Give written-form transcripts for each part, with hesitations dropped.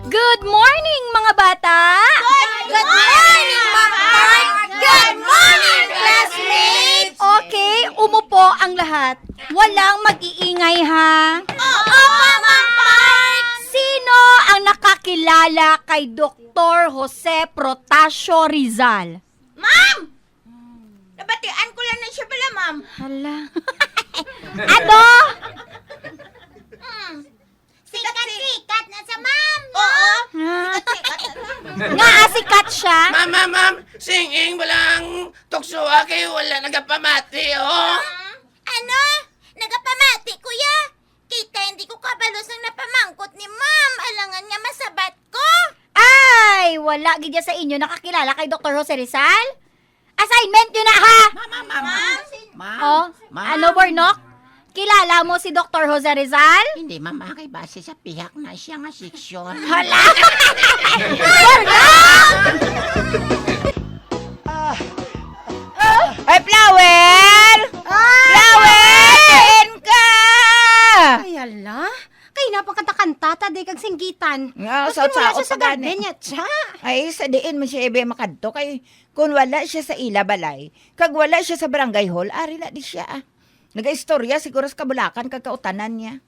Good morning, mga bata! Good morning, Ma'am Mark! Good morning, classmates! Okay, umupo ang lahat. Walang mag-iingay, ha? Oo, Ma'am Mark! Sino ang nakakilala kay Dr. Jose Protasio Rizal? Ma'am! Nabatian ko lang na siya pala, Ma'am. Hala. Ano? Sikat na sa Ma'am! Oo! Nga asikat siya? Ma'am, singing walang tukso kayo, wala nagapamati, oh. Ano? Nagapamati, kuya? Kita hindi ko kabalos ng napamangkot ni Ma'am. Alangan nga masabat ko. Ay, wala gidya sa inyo nakakilala kay Dr. Jose Rizal? Assignment nyo na, ha? Ma'am. Oh, ano, Bornok? Kilala mo si Dr. Jose Rizal? Hindi, ma'am, kay base sa pihak na siya nga seksyon. Hala! Ay, Flower! Flower! Kain ka! Ay, ala. Kay napakatakanta, taday kag singgitan. Nga, Maski sa wala siya sa pa garden niya, tsa. Ay, sa diin mo siya ibe makadto kay kung wala siya sa ila balay, kag wala siya sa barangay hall, ari na di siya. Nagaistorya siguro sa kabulakan kag kautanan niya.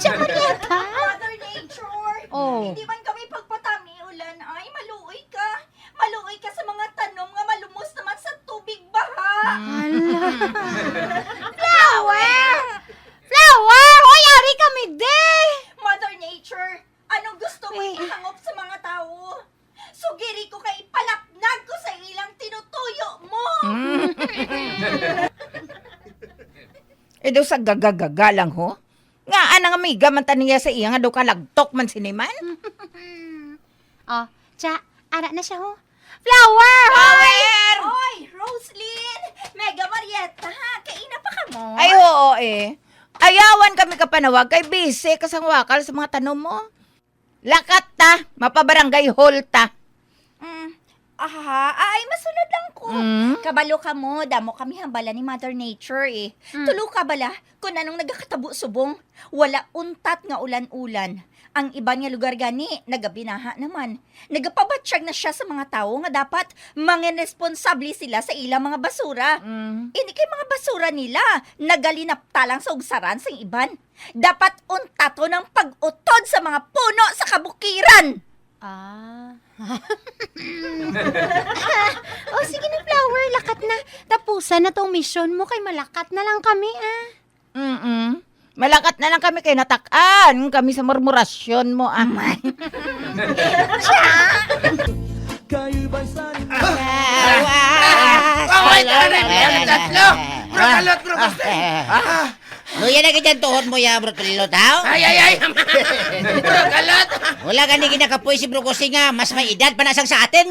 Tsa, Marieta. Mother Nature! Oh. Hindi man kami pagpatami ulan ay maluoy ka. Maluoy ka sa mga tanom nga malumos naman sa tubig baha. Ala. Flower! Flower! Hoy, ari kami, de! Mother Nature, anong gusto mo Eh. ihangop sa mga tao? Sugiri ko kay palapnag ko sa ilang tinutuyo mo. E daw sa gagagaga lang ho. Nga anang amiga man taniya sa iya nga daw kalagtok man siniman. Oh, tsa, ara na siya, ho. Flower! Flower! Oy, Roslyn! Mega Marietta, ha? Kaina pa ka mo? Ay oo Ayawan kami kapanawag kay busy kasang wakal sa mga tanom mo. Lakat ta, mapabarangay hall ta. Ay, masunod lang ko. Mm. Kabalo ka mo, damo kami hambala ni Mother Nature eh. Tulo ka bala, kung anong nagkakatabo subong, wala untat nga ulan-ulan. Ang iba nga lugar gani, nagabinaha naman. Nagapabatsyag na siya sa mga tao nga dapat mga responsable sila sa ilang mga basura. Ini kay mga basura nila, nagalinaptalang sa ugsaran sa iban. Dapat untato ng pag-utod sa mga puno sa kabukiran. Ah. Oh, sige na, Flower. Lakat na. Tapusan na tong mission mo kay malakat na lang kami, ah. Malakat na lang kami kay natakan kami sa murmurasyon mo amay. Kaway na rin, ang tatlo. Brokalot, gusto. Luya na ganyan tuhod mo ya, bro, tulilo tao. Ay. Brokalot. Wala ka ni ginakapoy si Bro Kusing nga, mas may edad pa nasang sa atin.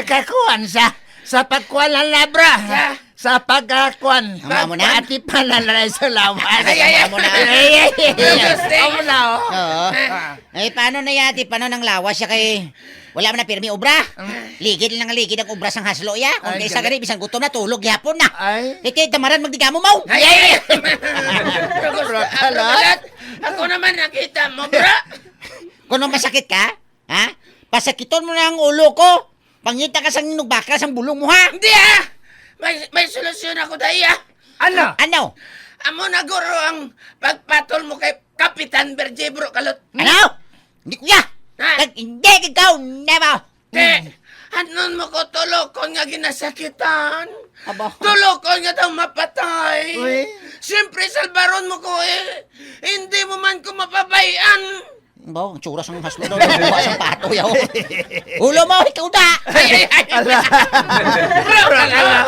Kakuan sa pagkuan na bra. Sa pagkakuan. Ama mo na? Pati palalay sa lawan. Ay. Ama mo na. Amo na oh. Oo. Ay, paano na yati? Paano nang lawas siya kay... Wala man na pirmi obra. Ligid lang ang ligid ang obra sang haslo ya. Kung Ay, kaysa galing. gani, bisang gutom na, tulog yapon na. Ay. Iti, tamaran magdigamo mo. Ay. Brokalot. Ako naman nakita mo, bro. Kung masakit ka, ha? Pasakiton mo na ang ulo ko. Pangita ka sang nugbaka sang bulong mo, ha? Hindi may solusyon ako daya. Ano? Ano? Amo na guro ang pagpatol mo kay Kapitan Berje, Brokalot. Ano? Hindi kuya. Ha? Hindi ikaw, never. Anon mo ko tulokon nga ginasakitan. Aba. Tulokon nga daw mapatay. Uy. Siyempre, salbaron mo ko eh. Hindi mo man ko mapabayan. Ba, ang tsura sang haslo daw. Buwa sang pato yaw. Ulo mo, ikaw da. Ay. Brokalot.